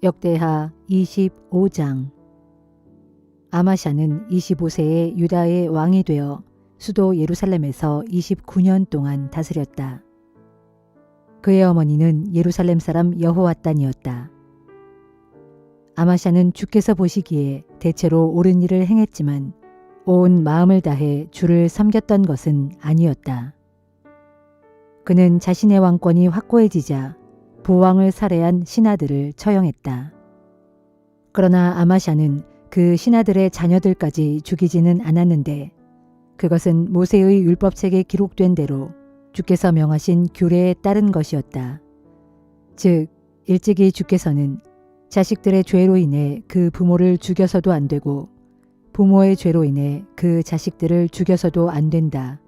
역대하 25장. 아마샤는 25세에 유다의 왕이 되어 수도 예루살렘에서 29년 동안 다스렸다. 그의 어머니는 예루살렘 사람 여호와단이었다. 아마샤는 주께서 보시기에 대체로 옳은 일을 행했지만 온 마음을 다해 주를 섬겼던 것은 아니었다. 그는 자신의 왕권이 확고해지자 부왕을 살해한 신하들을 처형했다. 그러나 아마샤는 그 신하들의 자녀들까지 죽이지는 않았는데 그것은 모세의 율법책에 기록된 대로 주께서 명하신 규례에 따른 것이었다. 즉 일찍이 주께서는 자식들의 죄로 인해 그 부모를 죽여서도 안 되고 부모의 죄로 인해 그 자식들을 죽여서도 안 된다.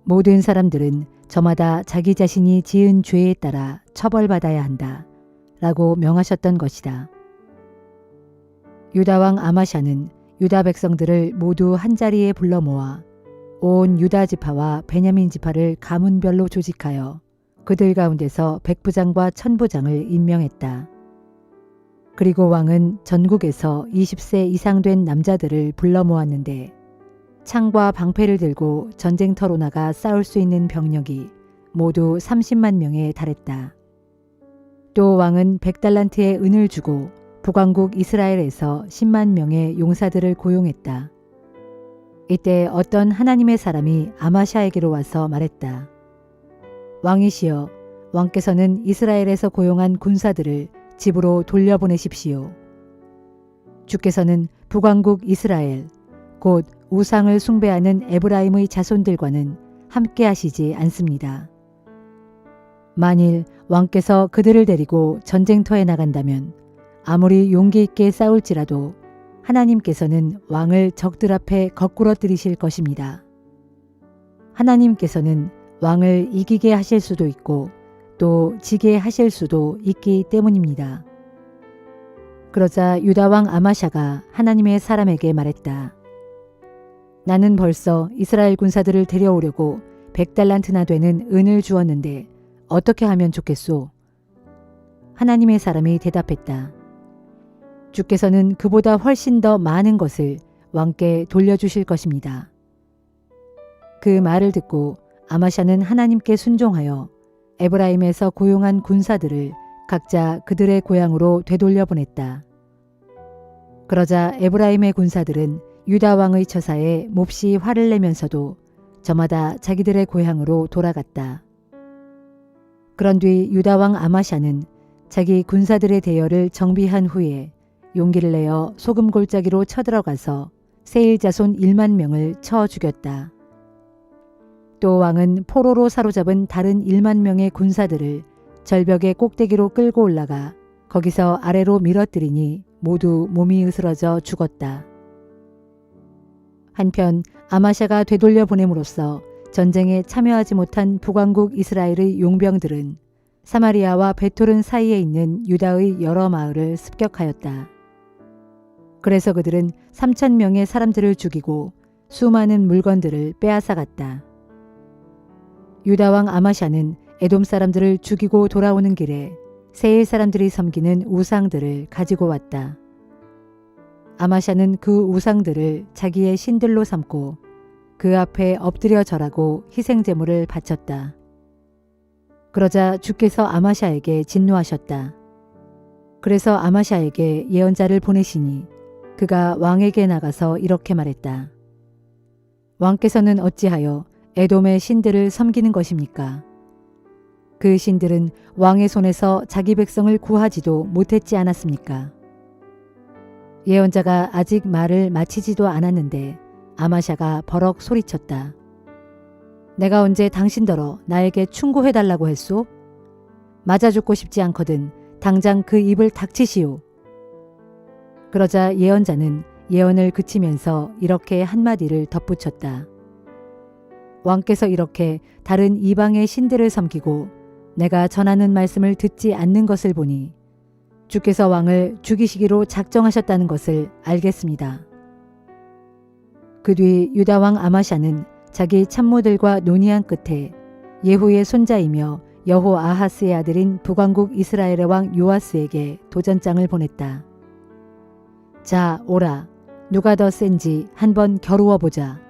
모든 사람들은 저마다 자기 자신이 지은 죄에 따라 처벌받아야 한다. 라고 명하셨던 것이다. 유다왕 아마샤는 유다 백성들을 모두 한자리에 불러 모아 온 유다 지파와 베냐민 지파를 가문별로 조직하여 그들 가운데서 백부장과 천부장을 임명했다. 그리고 왕은 전국에서 20세 이상 된 남자들을 불러 모았는데 창과 방패를 들고 전쟁터로 나가 싸울 수 있는 병력이 모두 30만 명에 달했다. 또 왕은 100달란트의 은을 주고 북왕국 이스라엘에서 10만 명의 용사들을 고용했다. 이때 어떤 하나님의 사람이 아마샤에게로 와서 말했다. 왕이시여, 왕께서는 이스라엘에서 고용한 군사들을 집으로 돌려보내십시오. 주께서는 북왕국 이스라엘, 곧 우상을 숭배하는 에브라임의 자손들과는 함께 하시지 않습니다. 만일 왕께서 그들을 데리고 전쟁터에 나간다면 아무리 용기 있게 싸울지라도 하나님께서는 왕을 적들 앞에 거꾸러뜨리실 것입니다. 하나님께서는 왕을 이기게 하실 수도 있고 또 지게 하실 수도 있기 때문입니다. 그러자 유다왕 아마샤가 하나님의 사람에게 말했다. 나는 벌써 이스라엘 군사들을 데려오려고 100달란트나 되는 은을 주었는데 어떻게 하면 좋겠소? 하나님의 사람이 대답했다. 주께서는 그보다 훨씬 더 많은 것을 왕께 돌려주실 것입니다. 그 말을 듣고 아마샤는 하나님께 순종하여 에브라임에서 고용한 군사들을 각자 그들의 고향으로 되돌려 보냈다. 그러자 에브라임의 군사들은 유다 왕의 처사에 몹시 화를 내면서도 저마다 자기들의 고향으로 돌아갔다. 그런 뒤 유다 왕 아마샤는 자기 군사들의 대열을 정비한 후에 용기를 내어 소금 골짜기로 쳐들어가서 세일 자손 1만 명을 쳐 죽였다. 또 왕은 포로로 사로잡은 다른 1만 명의 군사들을 절벽의 꼭대기로 끌고 올라가 거기서 아래로 밀어뜨리니 모두 몸이 으스러져 죽었다. 한편 아마샤가 되돌려 보냄으로써 전쟁에 참여하지 못한 북왕국 이스라엘의 용병들은 사마리아와 베토른 사이에 있는 유다의 여러 마을을 습격하였다. 그래서 그들은 3,000명의 사람들을 죽이고 수많은 물건들을 빼앗아갔다. 유다왕 아마샤는 에돔 사람들을 죽이고 돌아오는 길에 세일 사람들이 섬기는 우상들을 가지고 왔다. 아마샤는 그 우상들을 자기의 신들로 삼고 그 앞에 엎드려 절하고 희생제물을 바쳤다. 그러자 주께서 아마샤에게 진노하셨다. 그래서 아마샤에게 예언자를 보내시니 그가 왕에게 나가서 이렇게 말했다. 왕께서는 어찌하여 에돔의 신들을 섬기는 것입니까? 그 신들은 왕의 손에서 자기 백성을 구하지도 못했지 않았습니까? 예언자가 아직 말을 마치지도 않았는데 아마샤가 버럭 소리쳤다. 내가 언제 당신더러 나에게 충고해달라고 했소? 맞아 죽고 싶지 않거든 당장 그 입을 닥치시오. 그러자 예언자는 예언을 그치면서 이렇게 한마디를 덧붙였다. 왕께서 이렇게 다른 이방의 신들을 섬기고 내가 전하는 말씀을 듣지 않는 것을 보니 주께서 왕을 죽이시기로 작정하셨다는 것을 알겠습니다. 그 뒤 유다 왕 아마샤는 자기 참모들과 논의한 끝에 예후의 손자이며 여호아하스의 아들인 북왕국 이스라엘의 왕 요아스에게 도전장을 보냈다. 자, 오라. 누가 더 센지 한번 겨루어 보자.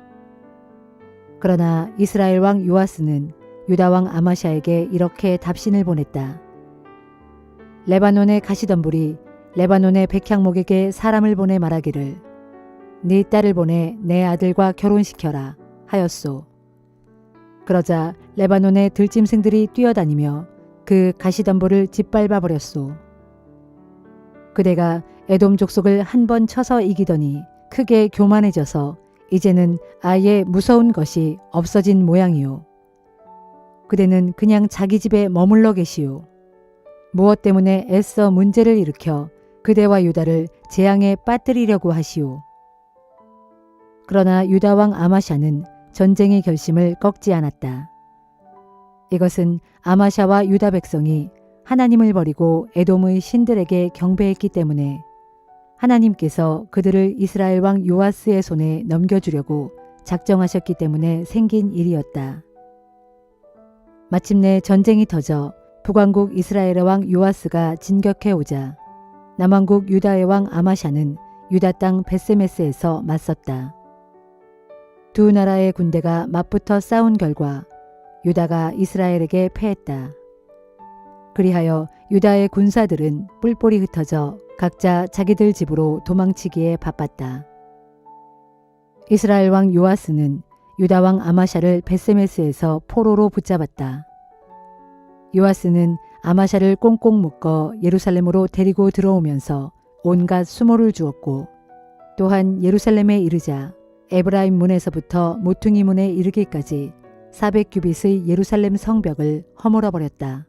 그러나 이스라엘 왕 요아스는 유다 왕 아마샤에게 이렇게 답신을 보냈다. 레바논의 가시덤불이 레바논의 백향목에게 사람을 보내 말하기를 네 딸을 보내 내 아들과 결혼시켜라 하였소. 그러자 레바논의 들짐승들이 뛰어다니며 그 가시덤불을 짓밟아 버렸소. 그대가 에돔 족속을 한 번 쳐서 이기더니 크게 교만해져서 이제는 아예 무서운 것이 없어진 모양이요. 그대는 그냥 자기 집에 머물러 계시오. 무엇 때문에 애써 문제를 일으켜 그대와 유다를 재앙에 빠뜨리려고 하시오. 그러나 유다 왕 아마샤는 전쟁의 결심을 꺾지 않았다. 이것은 아마샤와 유다 백성이 하나님을 버리고 에돔의 신들에게 경배했기 때문에 하나님께서 그들을 이스라엘 왕 요아스의 손에 넘겨주려고 작정하셨기 때문에 생긴 일이었다. 마침내 전쟁이 터져 북왕국 이스라엘의 왕 요아스가 진격해 오자 남왕국 유다의 왕 아마샤는 유다 땅 베세메스에서 맞섰다. 두 나라의 군대가 맞붙어 싸운 결과 유다가 이스라엘에게 패했다. 그리하여 유다의 군사들은 뿔뿔이 흩어져 각자 자기들 집으로 도망치기에 바빴다. 이스라엘 왕 요아스는 유다 왕 아마샤를 베세메스에서 포로로 붙잡았다. 요아스는 아마샤를 꽁꽁 묶어 예루살렘으로 데리고 들어오면서 온갖 수모를 주었고 또한 예루살렘에 이르자 에브라임 문에서부터 모퉁이 문에 이르기까지 400규빗의 예루살렘 성벽을 허물어 버렸다.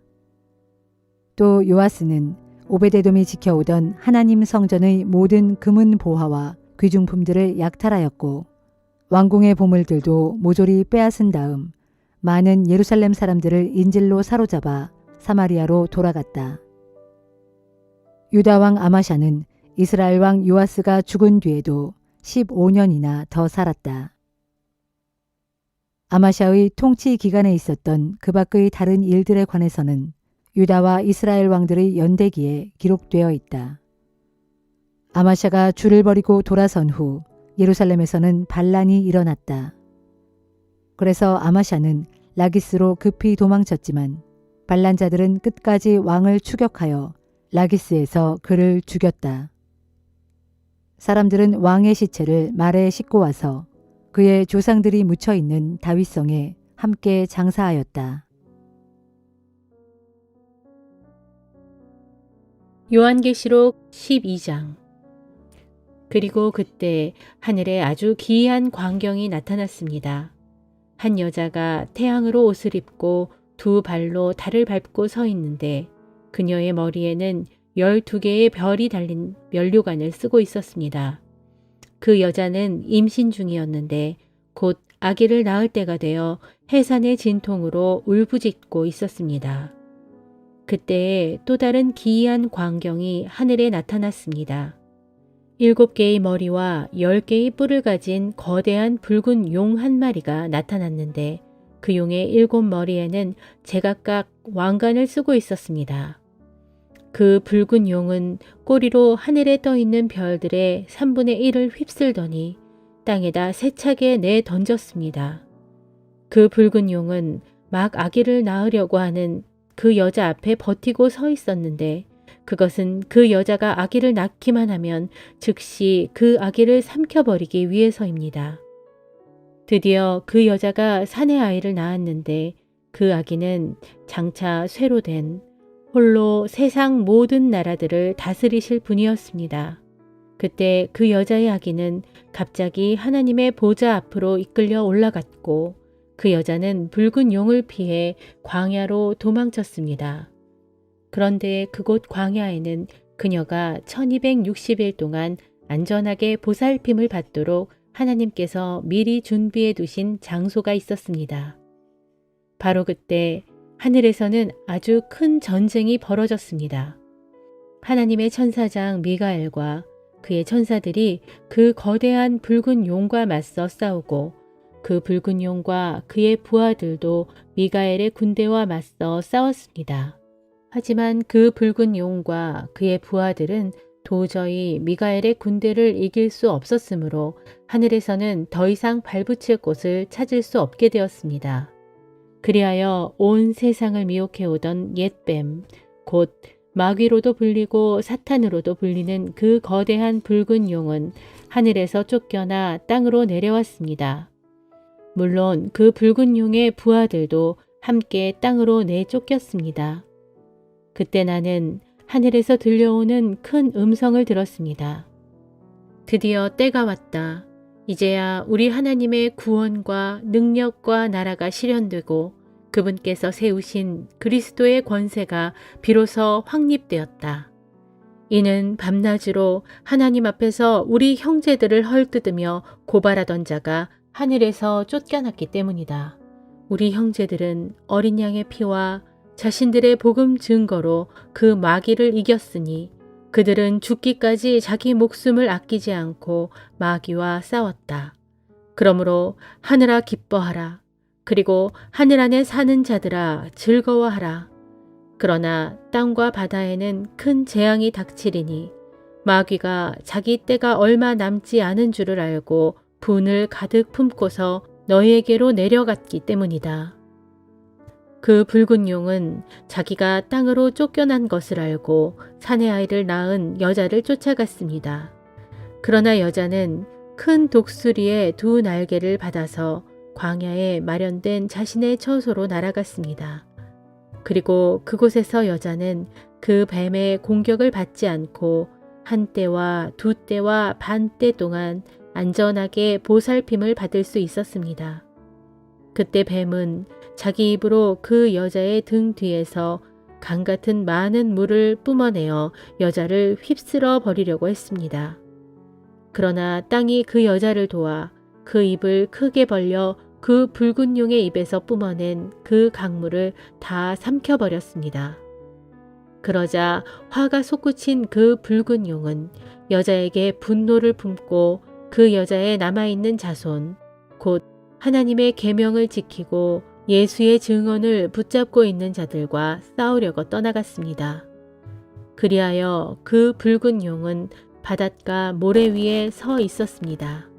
또 요아스는 오베데돔이 지켜오던 하나님 성전의 모든 금은 보화와 귀중품들을 약탈하였고 왕궁의 보물들도 모조리 빼앗은 다음 많은 예루살렘 사람들을 인질로 사로잡아 사마리아로 돌아갔다. 유다 왕 아마샤는 이스라엘 왕 요아스가 죽은 뒤에도 15년이나 더 살았다. 아마샤의 통치 기간에 있었던 그 밖의 다른 일들에 관해서는 유다와 이스라엘 왕들의 연대기에 기록되어 있다. 아마샤가 주를 버리고 돌아선 후 예루살렘에서는 반란이 일어났다. 그래서 아마샤는 라기스로 급히 도망쳤지만 반란자들은 끝까지 왕을 추격하여 라기스에서 그를 죽였다. 사람들은 왕의 시체를 말에 싣고 와서 그의 조상들이 묻혀 있는 다윗성에 함께 장사하였다. 요한계시록 12장. 그리고 그때 하늘에 아주 기이한 광경이 나타났습니다. 한 여자가 태양으로 옷을 입고 두 발로 달을 밟고 서 있는데 그녀의 머리에는 12개의 별이 달린 면류관을 쓰고 있었습니다. 그 여자는 임신 중이었는데 곧 아기를 낳을 때가 되어 해산의 진통으로 울부짖고 있었습니다. 그때에 또 다른 기이한 광경이 하늘에 나타났습니다. 7개의 머리와 10개의 뿔을 가진 거대한 붉은 용 한 마리가 나타났는데 그 용의 7머리에는 제각각 왕관을 쓰고 있었습니다. 그 붉은 용은 꼬리로 하늘에 떠 있는 별들의 3분의 1을 휩쓸더니 땅에다 세차게 내 던졌습니다. 그 붉은 용은 막 아기를 낳으려고 하는 그 여자 앞에 버티고 서 있었는데 그것은 그 여자가 아기를 낳기만 하면 즉시 그 아기를 삼켜버리기 위해서입니다. 드디어 그 여자가 사내 아이를 낳았는데 그 아기는 장차 쇠로 된 홀로 세상 모든 나라들을 다스리실 분이었습니다. 그때 그 여자의 아기는 갑자기 하나님의 보좌 앞으로 이끌려 올라갔고 그 여자는 붉은 용을 피해 광야로 도망쳤습니다. 그런데 그곳 광야에는 그녀가 1260일 동안 안전하게 보살핌을 받도록 하나님께서 미리 준비해 두신 장소가 있었습니다. 바로 그때 하늘에서는 아주 큰 전쟁이 벌어졌습니다. 하나님의 천사장 미가엘과 그의 천사들이 그 거대한 붉은 용과 맞서 싸우고 그 붉은 용과 그의 부하들도 미가엘의 군대와 맞서 싸웠습니다. 하지만 그 붉은 용과 그의 부하들은 도저히 미가엘의 군대를 이길 수 없었으므로 하늘에서는 더 이상 발붙일 곳을 찾을 수 없게 되었습니다. 그리하여 온 세상을 미혹해오던 옛뱀, 곧 마귀로도 불리고 사탄으로도 불리는 그 거대한 붉은 용은 하늘에서 쫓겨나 땅으로 내려왔습니다. 물론 그 붉은 용의 부하들도 함께 땅으로 내쫓겼습니다. 그때 나는 하늘에서 들려오는 큰 음성을 들었습니다. 드디어 때가 왔다. 이제야 우리 하나님의 구원과 능력과 나라가 실현되고 그분께서 세우신 그리스도의 권세가 비로소 확립되었다. 이는 밤낮으로 하나님 앞에서 우리 형제들을 헐뜯으며 고발하던 자가 하늘에서 쫓겨났기 때문이다. 우리 형제들은 어린 양의 피와 자신들의 복음 증거로 그 마귀를 이겼으니 그들은 죽기까지 자기 목숨을 아끼지 않고 마귀와 싸웠다. 그러므로 하늘아 기뻐하라. 그리고 하늘 안에 사는 자들아 즐거워하라. 그러나 땅과 바다에는 큰 재앙이 닥치리니 마귀가 자기 때가 얼마 남지 않은 줄을 알고 분을 가득 품고서 너희에게로 내려갔기 때문이다. 그 붉은 용은 자기가 땅으로 쫓겨난 것을 알고 사내 아이를 낳은 여자를 쫓아갔습니다. 그러나 여자는 큰 독수리의 두 날개를 받아서 광야에 마련된 자신의 처소로 날아갔습니다. 그리고 그곳에서 여자는 그 뱀의 공격을 받지 않고 한 때와 두 때와 반 때 동안 안전하게 보살핌을 받을 수 있었습니다. 그때 뱀은 자기 입으로 그 여자의 등 뒤에서 강 같은 많은 물을 뿜어내어 여자를 휩쓸어 버리려고 했습니다. 그러나 땅이 그 여자를 도와 그 입을 크게 벌려 그 붉은 용의 입에서 뿜어낸 그 강물을 다 삼켜버렸습니다. 그러자 화가 솟구친 그 붉은 용은 여자에게 분노를 품고 그 여자의 남아있는 자손, 곧 하나님의 계명을 지키고 예수의 증언을 붙잡고 있는 자들과 싸우려고 떠나갔습니다. 그리하여 그 붉은 용은 바닷가 모래 위에 서 있었습니다.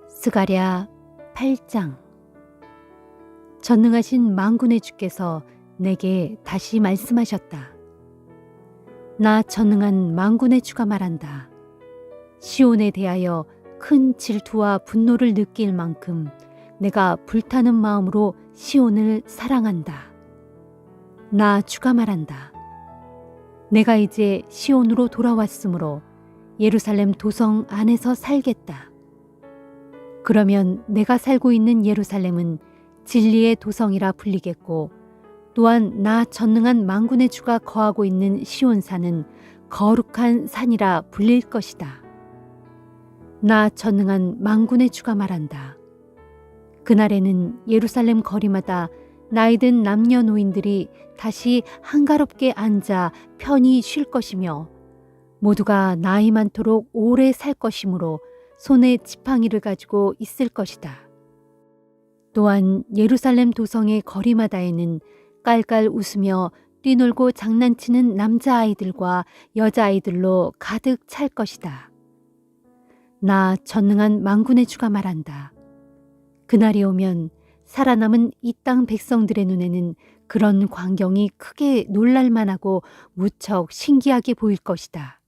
스가랴 8장. 전능하신 만군의 주께서 내게 다시 말씀하셨다. 나 전능한 만군의 주가 말한다. 시온에 대하여 큰 질투와 분노를 느낄 만큼 내가 불타는 마음으로 시온을 사랑한다. 나 주가 말한다. 내가 이제 시온으로 돌아왔으므로 예루살렘 도성 안에서 살겠다. 그러면 내가 살고 있는 예루살렘은 진리의 도성이라 불리겠고 또한 나 전능한 만군의 주가 거하고 있는 시온산은 거룩한 산이라 불릴 것이다. 나 전능한 만군의 주가 말한다. 그날에는 예루살렘 거리마다 나이든 남녀노인들이 다시 한가롭게 앉아 편히 쉴 것이며 모두가 나이 많도록 오래 살 것이므로 손에 지팡이를 가지고 있을 것이다. 또한 예루살렘 도성의 거리마다에는 깔깔 웃으며 뛰놀고 장난치는 남자아이들과 여자아이들로 가득 찰 것이다. 나 전능한 만군의 주가 말한다. 그날이 오면 살아남은 이 땅 백성들의 눈에는 그런 광경이 크게 놀랄만하고 무척 신기하게 보일 것이다.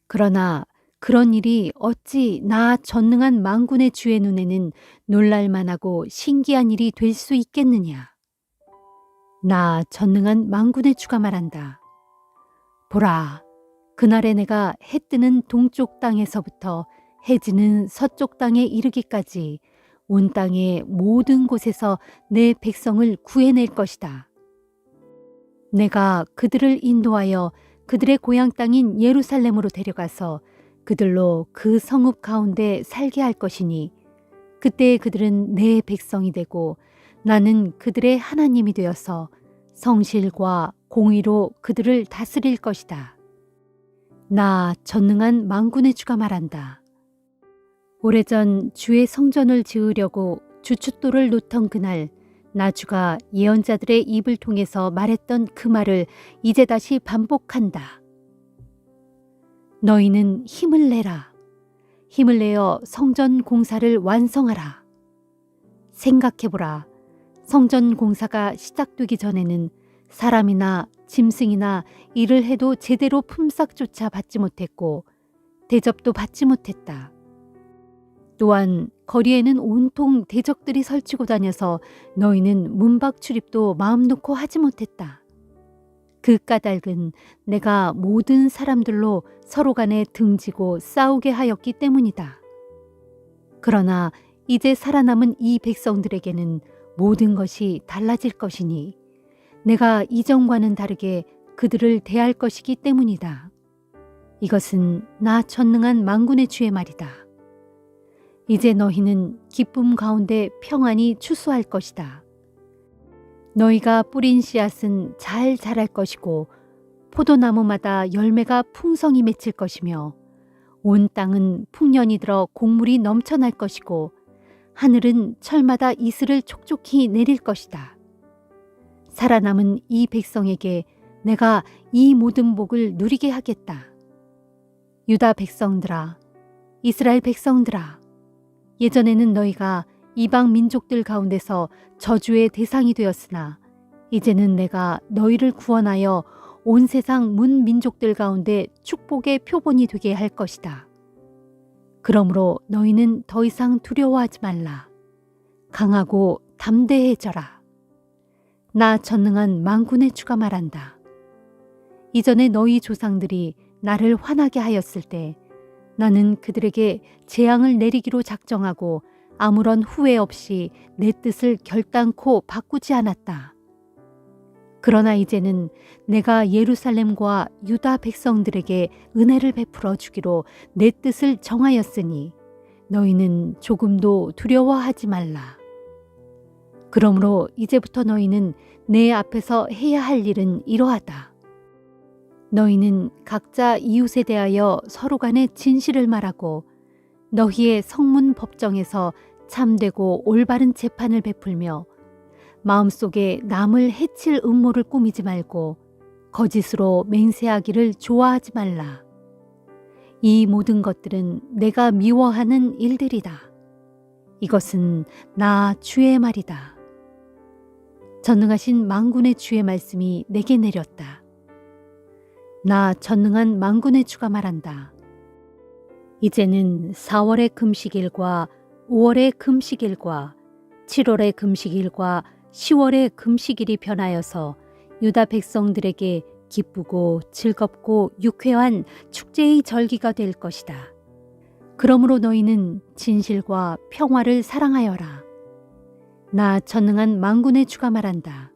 그러나 그런 일이 어찌 나 전능한 만군의 주의 눈에는 놀랄만하고 신기한 일이 될 수 있겠느냐. 나 전능한 만군의 주가 말한다. 보라, 그날에 내가 해 뜨는 동쪽 땅에서부터 해 지는 서쪽 땅에 이르기까지 온 땅의 모든 곳에서 내 백성을 구해낼 것이다. 내가 그들을 인도하여 그들의 고향 땅인 예루살렘으로 데려가서 그들로 그 성읍 가운데 살게 할 것이니 그때 그들은 내 백성이 되고 나는 그들의 하나님이 되어서 성실과 공의로 그들을 다스릴 것이다. 나 전능한 만군의 주가 말한다. 오래전 주의 성전을 지으려고 주춧돌을 놓던 그날 나 주가 예언자들의 입을 통해서 말했던 그 말을 이제 다시 반복한다. 너희는 힘을 내라. 힘을 내어 성전 공사를 완성하라. 생각해보라. 성전 공사가 시작되기 전에는 사람이나 짐승이나 일을 해도 제대로 품삯조차 받지 못했고 대접도 받지 못했다. 또한 거리에는 온통 대적들이 설치고 다녀서 너희는 문밖 출입도 마음 놓고 하지 못했다. 그 까닭은 내가 모든 사람들로 서로 간에 등지고 싸우게 하였기 때문이다. 그러나 이제 살아남은 이 백성들에게는 모든 것이 달라질 것이니 내가 이전과는 다르게 그들을 대할 것이기 때문이다. 이것은 나 전능한 만군의 주의 말이다. 이제 너희는 기쁨 가운데 평안히 추수할 것이다. 너희가 뿌린 씨앗은 잘 자랄 것이고 포도나무마다 열매가 풍성히 맺힐 것이며 온 땅은 풍년이 들어 곡물이 넘쳐날 것이고 하늘은 철마다 이슬을 촉촉히 내릴 것이다. 살아남은 이 백성에게 내가 이 모든 복을 누리게 하겠다. 유다 백성들아, 이스라엘 백성들아, 예전에는 너희가 이방 민족들 가운데서 저주의 대상이 되었으나 이제는 내가 너희를 구원하여 온 세상 문 민족들 가운데 축복의 표본이 되게 할 것이다. 그러므로 너희는 더 이상 두려워하지 말라. 강하고 담대해져라. 나 전능한 만군의 주가 말한다. 이전에 너희 조상들이 나를 화나게 하였을 때 나는 그들에게 재앙을 내리기로 작정하고 아무런 후회 없이 내 뜻을 결단코 바꾸지 않았다. 그러나 이제는 내가 예루살렘과 유다 백성들에게 은혜를 베풀어 주기로 내 뜻을 정하였으니 너희는 조금도 두려워하지 말라. 그러므로 이제부터 너희는 내 앞에서 해야 할 일은 이러하다. 너희는 각자 이웃에 대하여 서로 간에 진실을 말하고 너희의 성문 법정에서 참되고 올바른 재판을 베풀며 마음속에 남을 해칠 음모를 꾸미지 말고 거짓으로 맹세하기를 좋아하지 말라. 이 모든 것들은 내가 미워하는 일들이다. 이것은 나 주의 말이다. 전능하신 만군의 주의 말씀이 내게 내렸다. 나 전능한 만군의 주가 말한다. 이제는 4월의 금식일과 5월의 금식일과 7월의 금식일과 10월의 금식일이 변하여서 유다 백성들에게 기쁘고 즐겁고 유쾌한 축제의 절기가 될 것이다. 그러므로 너희는 진실과 평화를 사랑하여라. 나 전능한 만군의 주가 말한다.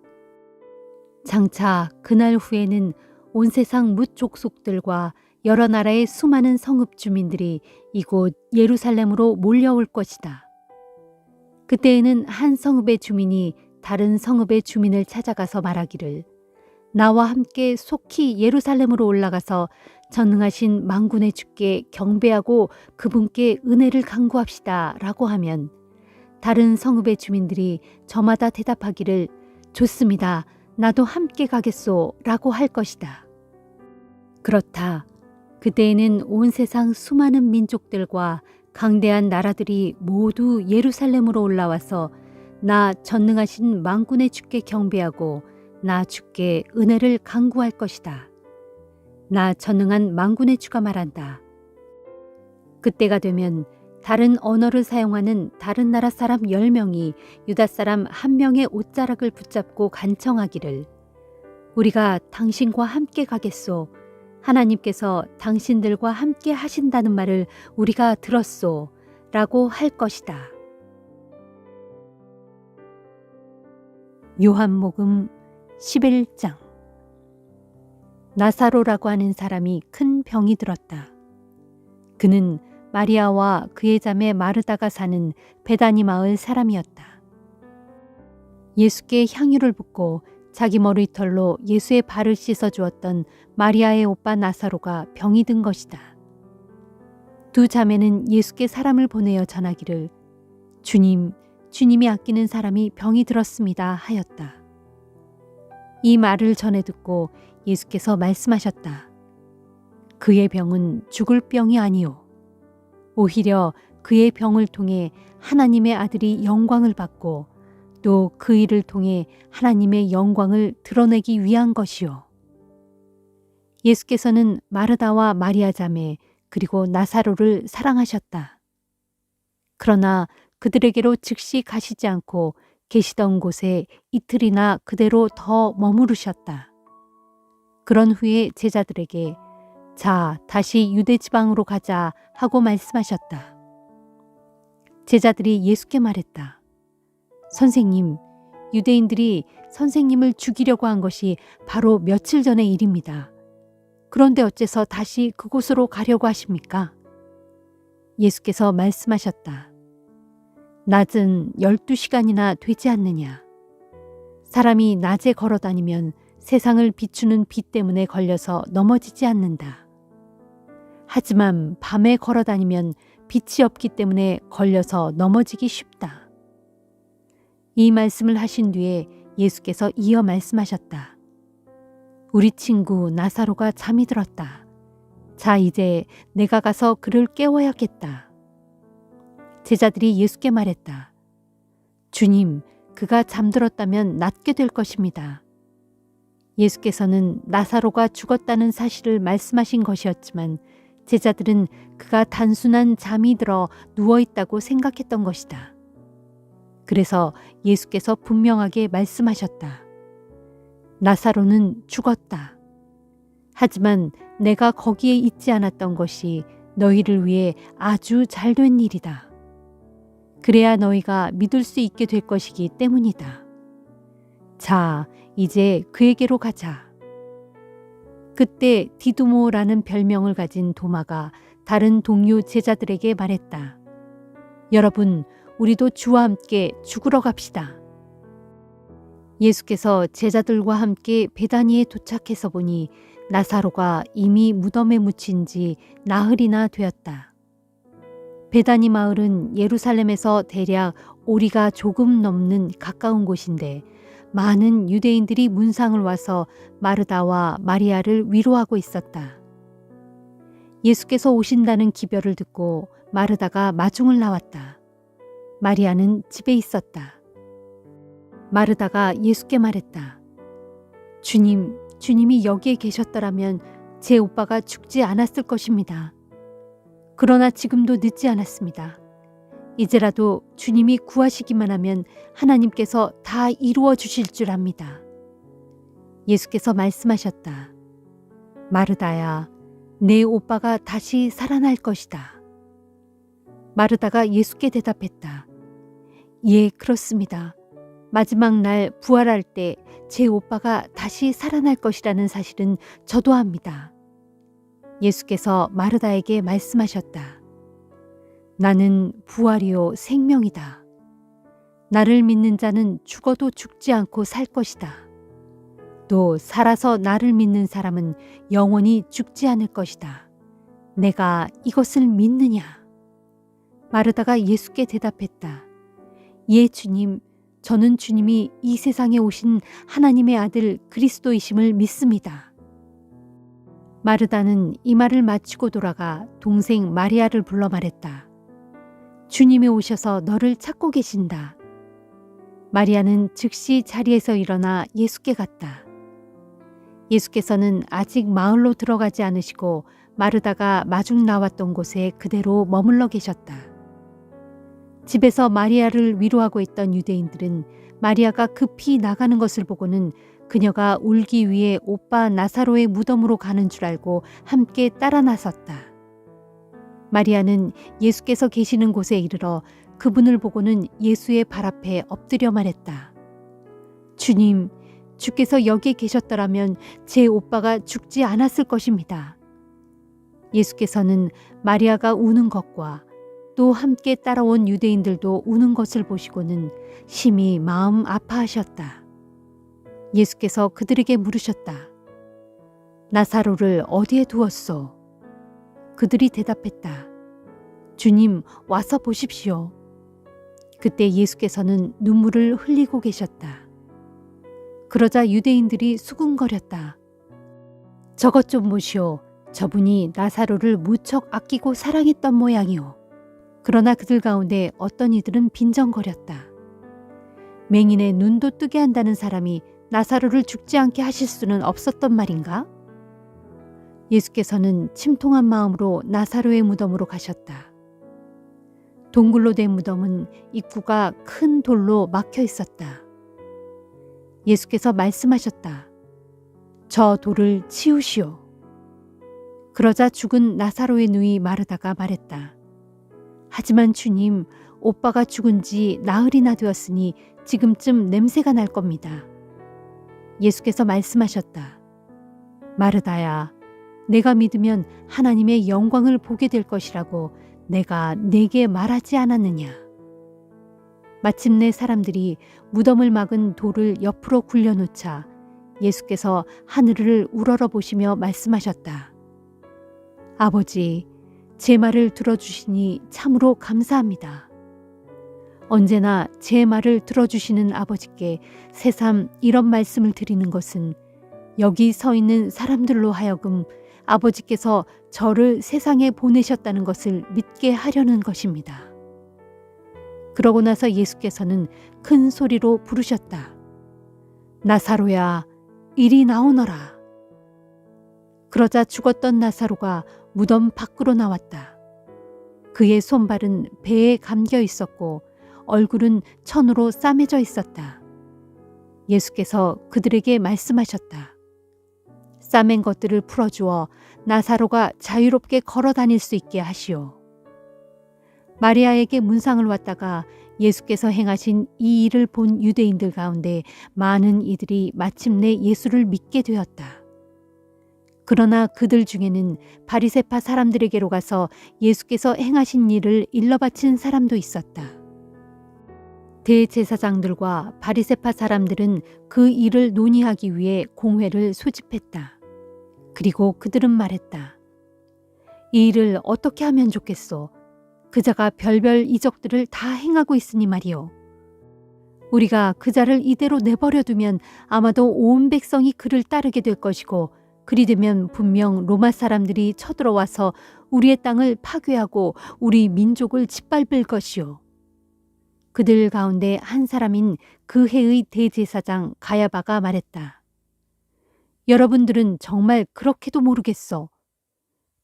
장차 그날 후에는 온 세상 뭇 족속들과 여러 나라의 수많은 성읍 주민들이 이곳 예루살렘으로 몰려올 것이다. 그때에는 한 성읍의 주민이 다른 성읍의 주민을 찾아가서 말하기를 나와 함께 속히 예루살렘으로 올라가서 전능하신 만군의 주께 경배하고 그분께 은혜를 간구합시다 라고 하면 다른 성읍의 주민들이 저마다 대답하기를 좋습니다. 나도 함께 가겠소 라고 할 것이다. 그렇다. 그때에는 온 세상 수많은 민족들과 강대한 나라들이 모두 예루살렘으로 올라와서 나 전능하신 만군의 주께 경배하고 나 주께 은혜를 간구할 것이다. 나 전능한 만군의 주가 말한다. 그때가 되면 다른 언어를 사용하는 다른 나라 사람 10명이 유다 사람 1명의 옷자락을 붙잡고 간청하기를 우리가 당신과 함께 가겠소. 하나님께서 당신들과 함께 하신다는 말을 우리가 들었소. 라고 할 것이다. 요한복음 11장. 나사로라고 하는 사람이 큰 병이 들었다. 그는 마리아와 그의 자매 마르다가 사는 베다니 마을 사람이었다. 예수께 향유를 붓고 자기 머리털로 예수의 발을 씻어 주었던 마리아의 오빠 나사로가 병이 든 것이다. 두 자매는 예수께 사람을 보내어 전하기를 주님, 주님이 아끼는 사람이 병이 들었습니다 하였다. 이 말을 전해 듣고 예수께서 말씀하셨다. 그의 병은 죽을 병이 아니요. 오히려 그의 병을 통해 하나님의 아들이 영광을 받고 또 그 일을 통해 하나님의 영광을 드러내기 위한 것이요. 예수께서는 마르다와 마리아 자매 그리고 나사로를 사랑하셨다. 그러나 그들에게로 즉시 가시지 않고 계시던 곳에 이틀이나 그대로 더 머무르셨다. 그런 후에 제자들에게 자, 다시 유대 지방으로 가자 하고 말씀하셨다. 제자들이 예수께 말했다. 선생님, 유대인들이 선생님을 죽이려고 한 것이 바로 며칠 전의 일입니다. 그런데 어째서 다시 그곳으로 가려고 하십니까? 예수께서 말씀하셨다. 낮은 12시간이나 되지 않느냐. 사람이 낮에 걸어 다니면 세상을 비추는 빛 때문에 걸려서 넘어지지 않는다. 하지만 밤에 걸어 다니면 빛이 없기 때문에 걸려서 넘어지기 쉽다. 이 말씀을 하신 뒤에 예수께서 이어 말씀하셨다. 우리 친구 나사로가 잠이 들었다. 자, 이제 내가 가서 그를 깨워야겠다. 제자들이 예수께 말했다. 주님, 그가 잠들었다면 낫게 될 것입니다. 예수께서는 나사로가 죽었다는 사실을 말씀하신 것이었지만 제자들은 그가 단순한 잠이 들어 누워있다고 생각했던 것이다. 그래서 예수께서 분명하게 말씀하셨다. 나사로는 죽었다. 하지만 내가 거기에 있지 않았던 것이 너희를 위해 아주 잘된 일이다. 그래야 너희가 믿을 수 있게 될 것이기 때문이다. 자, 이제 그에게로 가자. 그때 디두모라는 별명을 가진 도마가 다른 동료 제자들에게 말했다. 여러분, 우리도 주와 함께 죽으러 갑시다. 예수께서 제자들과 함께 베다니에 도착해서 보니 나사로가 이미 무덤에 묻힌 지 나흘이나 되었다. 베다니 마을은 예루살렘에서 대략 오리가 조금 넘는 가까운 곳인데 많은 유대인들이 문상을 와서 마르다와 마리아를 위로하고 있었다. 예수께서 오신다는 기별을 듣고 마르다가 마중을 나왔다. 마리아는 집에 있었다. 마르다가 예수께 말했다. 주님, 주님이 여기에 계셨더라면 제 오빠가 죽지 않았을 것입니다. 그러나 지금도 늦지 않았습니다. 이제라도 주님이 구하시기만 하면 하나님께서 다 이루어 주실 줄 압니다. 예수께서 말씀하셨다. 마르다야, 내 오빠가 다시 살아날 것이다. 마르다가 예수께 대답했다. 예, 그렇습니다. 마지막 날 부활할 때 제 오빠가 다시 살아날 것이라는 사실은 저도 압니다. 예수께서 마르다에게 말씀하셨다. 나는 부활이요 생명이다. 나를 믿는 자는 죽어도 죽지 않고 살 것이다. 또 살아서 나를 믿는 사람은 영원히 죽지 않을 것이다. 내가 이것을 믿느냐? 마르다가 예수께 대답했다. 예, 주님, 저는 주님이 이 세상에 오신 하나님의 아들 그리스도이심을 믿습니다. 마르다는 이 말을 마치고 돌아가 동생 마리아를 불러 말했다. 주님이 오셔서 너를 찾고 계신다. 마리아는 즉시 자리에서 일어나 예수께 갔다. 예수께서는 아직 마을로 들어가지 않으시고 마르다가 마중 나왔던 곳에 그대로 머물러 계셨다. 집에서 마리아를 위로하고 있던 유대인들은 마리아가 급히 나가는 것을 보고는 그녀가 울기 위해 오빠 나사로의 무덤으로 가는 줄 알고 함께 따라 나섰다. 마리아는 예수께서 계시는 곳에 이르러 그분을 보고는 예수의 발 앞에 엎드려 말했다. 주님, 주께서 여기에 계셨더라면 제 오빠가 죽지 않았을 것입니다. 예수께서는 마리아가 우는 것과 또 함께 따라온 유대인들도 우는 것을 보시고는 심히 마음 아파하셨다. 예수께서 그들에게 물으셨다. 나사로를 어디에 두었소? 그들이 대답했다. 주님, 와서 보십시오. 그때 예수께서는 눈물을 흘리고 계셨다. 그러자 유대인들이 수군거렸다. 저것 좀 보시오. 저분이 나사로를 무척 아끼고 사랑했던 모양이오. 그러나 그들 가운데 어떤 이들은 빈정거렸다. 맹인의 눈도 뜨게 한다는 사람이 나사로를 죽지 않게 하실 수는 없었던 말인가? 예수께서는 침통한 마음으로 나사로의 무덤으로 가셨다. 동굴로 된 무덤은 입구가 큰 돌로 막혀 있었다. 예수께서 말씀하셨다. 저 돌을 치우시오. 그러자 죽은 나사로의 누이 마르다가 말했다. 하지만 주님, 오빠가 죽은 지 나흘이나 되었으니 지금쯤 냄새가 날 겁니다. 예수께서 말씀하셨다. 마르다야, 내가 믿으면 하나님의 영광을 보게 될 것이라고 내가 네게 말하지 않았느냐. 마침내 사람들이 무덤을 막은 돌을 옆으로 굴려놓자 예수께서 하늘을 우러러보시며 말씀하셨다. 아버지, 제 말을 들어주시니 참으로 감사합니다. 언제나 제 말을 들어주시는 아버지께 새삼 이런 말씀을 드리는 것은 여기 서 있는 사람들로 하여금 아버지께서 저를 세상에 보내셨다는 것을 믿게 하려는 것입니다. 그러고 나서 예수께서는 큰 소리로 부르셨다. 나사로야, 이리 나오너라. 그러자 죽었던 나사로가 무덤 밖으로 나왔다. 그의 손발은 배에 감겨 있었고 얼굴은 천으로 싸매져 있었다. 예수께서 그들에게 말씀하셨다. 싸맨 것들을 풀어주어 나사로가 자유롭게 걸어 다닐 수 있게 하시오. 마리아에게 문상을 왔다가 예수께서 행하신 이 일을 본 유대인들 가운데 많은 이들이 마침내 예수를 믿게 되었다. 그러나 그들 중에는 바리새파 사람들에게로 가서 예수께서 행하신 일을 일러바친 사람도 있었다. 대제사장들과 바리새파 사람들은 그 일을 논의하기 위해 공회를 소집했다. 그리고 그들은 말했다. 이 일을 어떻게 하면 좋겠소? 그자가 별별 이적들을 다 행하고 있으니 말이오. 우리가 그자를 이대로 내버려 두면 아마도 온 백성이 그를 따르게 될 것이고 그리 되면 분명 로마 사람들이 쳐들어와서 우리의 땅을 파괴하고 우리 민족을 짓밟을 것이오. 그들 가운데 한 사람인 그 해의 대제사장 가야바가 말했다. 여러분들은 정말 그렇게도 모르겠소.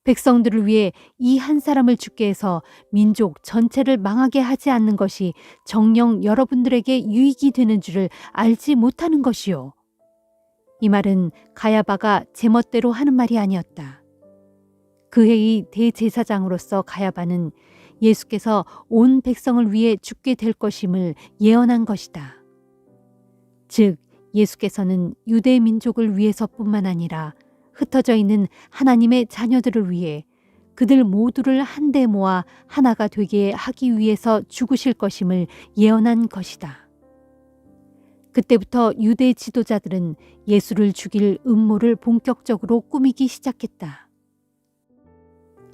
백성들을 위해 이 한 사람을 죽게 해서 민족 전체를 망하게 하지 않는 것이 정녕 여러분들에게 유익이 되는 줄을 알지 못하는 것이요. 이 말은 가야바가 제멋대로 하는 말이 아니었다. 그 해의 대제사장으로서 가야바는 예수께서 온 백성을 위해 죽게 될 것임을 예언한 것이다. 즉 예수께서는 유대 민족을 위해서뿐만 아니라 흩어져 있는 하나님의 자녀들을 위해 그들 모두를 한데 모아 하나가 되게 하기 위해서 죽으실 것임을 예언한 것이다. 그때부터 유대 지도자들은 예수를 죽일 음모를 본격적으로 꾸미기 시작했다.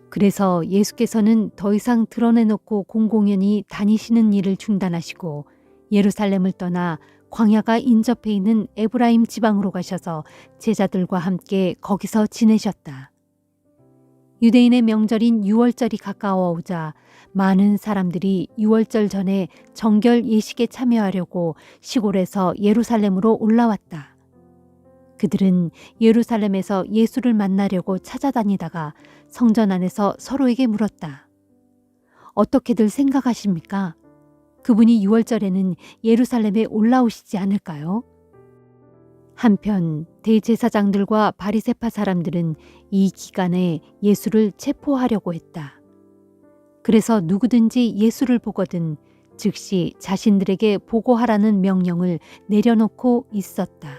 그래서 예수께서는 더 이상 드러내놓고 공공연히 다니시는 일을 중단하시고 예루살렘을 떠나 광야가 인접해 있는 에브라임 지방으로 가셔서 제자들과 함께 거기서 지내셨다. 유대인의 명절인 유월절이 가까워 오자 많은 사람들이 유월절 전에 정결 예식에 참여하려고 시골에서 예루살렘으로 올라왔다. 그들은 예루살렘에서 예수를 만나려고 찾아다니다가 성전 안에서 서로에게 물었다. 어떻게들 생각하십니까? 그분이 유월절에는 예루살렘에 올라오시지 않을까요? 한편 대제사장들과 바리새파 사람들은 이 기간에 예수를 체포하려고 했다. 그래서 누구든지 예수를 보거든 즉시 자신들에게 보고하라는 명령을 내려놓고 있었다.